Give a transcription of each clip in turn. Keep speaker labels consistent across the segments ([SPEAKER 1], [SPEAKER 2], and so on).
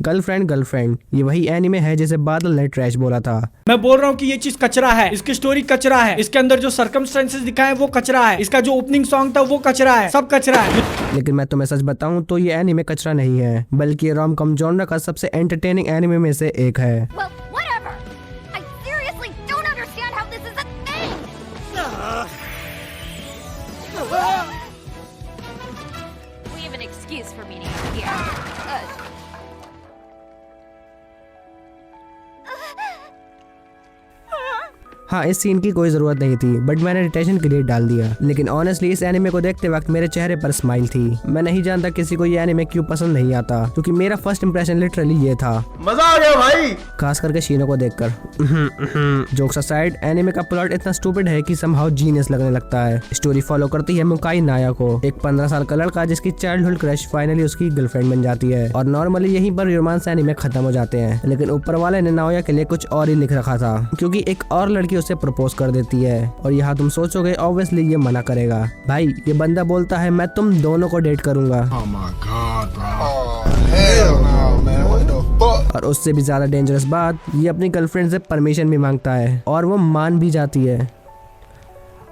[SPEAKER 1] Girlfriend ये वही anime है जिसे बादल ने ट्रैश बोला था।
[SPEAKER 2] मैं बोल रहा हूँ कि ये चीज कचरा है, इसकी स्टोरी कचरा है, इसके अंदर जो सर्कमस्टेंसेस दिखाए वो कचरा है, इसका जो ओपनिंग सॉन्ग था वो कचरा है, सब कचरा है।
[SPEAKER 1] लेकिन मैं तुम्हें सच बताऊं तो ये एनिमे कचरा नहीं है, बल्कि रोम कॉम जॉनर का सबसे एंटरटेनिंग एनिमे में से एक है। हाँ, इस सीन की कोई जरूरत नहीं थी, बट मैंने डिटेंशन के लिए डाल दिया। लेकिन ऑनेस्टली इस एनिमे को देखते वक्त मेरे चेहरे पर स्माइल थी। मैं नहीं जानता किसी को ये एनिमे क्यों पसंद नहीं आता, क्योंकि मेरा फर्स्ट इंप्रेशन लिटरली ये था।
[SPEAKER 3] मजा आ गया भाई,
[SPEAKER 1] खास करके शीनो को देखकर। जोक्स असाइड, एनिमे का प्लॉट इतना स्टूपिड है कि समहाउ जीनियस लगने लगता है। स्टोरी फॉलो करती है मुकाई नाया को, एक 15 साल का लड़का जिसकी चाइल्डहुड क्रश फाइनली उसकी गर्लफ्रेंड बन जाती है। और नॉर्मली यहीं पर रोमांस एनिमे खत्म हो जाते हैं, लेकिन ऊपर वाले ने नाया के लिए कुछ और ही लिख रखा था, क्योंकि एक और लड़की उसे प्रपोज कर देती है। और यहाँ तुम सोचोगे ऑब्वियसली ये मना करेगा। भाई, ये बंदा बोलता है मैं तुम दोनों को डेट करूंगा। और उससे भी ज्यादा डेंजरस बात, ये अपनी गर्लफ्रेंड से परमिशन भी मांगता है और वो मान भी जाती है।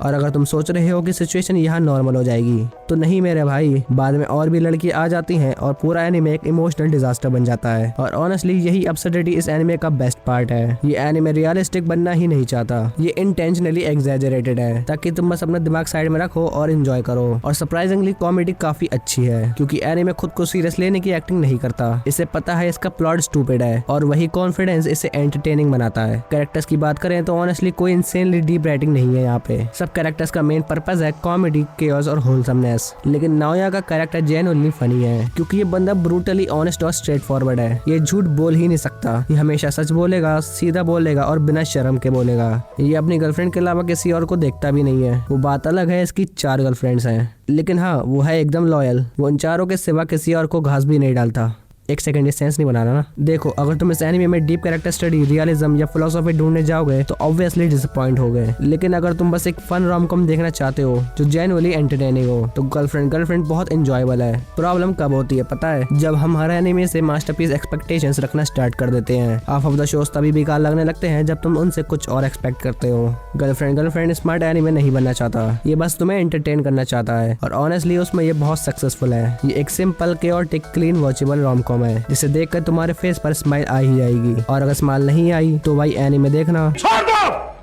[SPEAKER 1] और अगर तुम सोच रहे हो कि सिचुएशन यहाँ नॉर्मल हो जाएगी, तो नहीं मेरे भाई, बाद में और भी लड़की आ जाती हैं और पूरा एनिमे एक इमोशनल डिजास्टर बन जाता है। और ऑनेस्टली यही अब्सर्डिटी इस एनिमे का बेस्ट पार्ट है। ये एनिमे रियलिस्टिक बनना ही नहीं चाहता, ये इंटेंशनली एग्जैजरेटेड है ताकि तुम बस अपना दिमाग साइड में रखो और एंजॉय करो। और सरप्राइजिंगली कॉमेडी काफी अच्छी है, क्योंकि एनिमे खुद को सीरियस लेने की एक्टिंग नहीं करता। इसे पता है इसका प्लॉट स्टूपिड है, और वही कॉन्फिडेंस इसे एंटरटेनिंग बनाता है। कैरेक्टर्स की बात करें तो ऑनेस्टली कोई इंसेनली डीप राइटिंग नहीं है यहाँ पे। सब कैरेक्टर्स का मेन पर्पस है कॉमेडी, केओस और होलसमनेस। लेकिन नाओया का कैरेक्टर जेन्युइनली फनी है, क्योंकि ये बंदा ब्रूटली ऑनेस्ट और स्ट्रेट फॉरवर्ड है। ये झूठ बोल ही नहीं सकता, ये हमेशा सच बोलेगा, सीधा बोलेगा और बिना शर्म के बोलेगा। ये अपनी गर्लफ्रेंड के अलावा किसी और को देखता भी नहीं है। वो बात अलग है इसकी 4 गर्लफ्रेंड्स हैं, लेकिन हाँ, वो है एकदम लॉयल। वो उन चारों के सिवा किसी और को घास भी नहीं डालता। एक सेकंड, ये सेंस नहीं बनाना ना। देखो, अगर तुम इस एनिमे में डीप कैरेक्टर स्टडी, रियलिज्म या फिलोसॉफी ढूंढने जाओगे तो ऑब्वियसली डिसअपॉइंट होगे। लेकिन अगर तुम बस एक फन रोम-कॉम देखना चाहते हो जो जेन्युइनली एंटरटेनिंग हो, तो गर्लफ्रेंड बहुत एंजॉयबल है। प्रॉब्लम कब होती है पता है? जब हम हर एनिमे से मास्टरपीस एक्सपेक्टेशंस रखना स्टार्ट कर देते हैं। हाफ ऑफ द शोज तभी बेकार लगने लगते हैं जब तुम उनसे कुछ और एक्सपेक्ट करते हो। गर्लफ्रेंड स्मार्ट एनिमे नहीं बनना चाहता, ये बस तुम्हें एंटरटेन करना चाहता है। और ऑनेस्टली उसमें ये बहुत सक्सेसफुल है। ये एक simple, chaotic, clean watchable rom-com है, जिसे देखकर तुम्हारे फेस पर स्माइल आ ही जाएगी। और अगर स्माइल नहीं आई तो भाई एनिमे देखना छोड़ दो।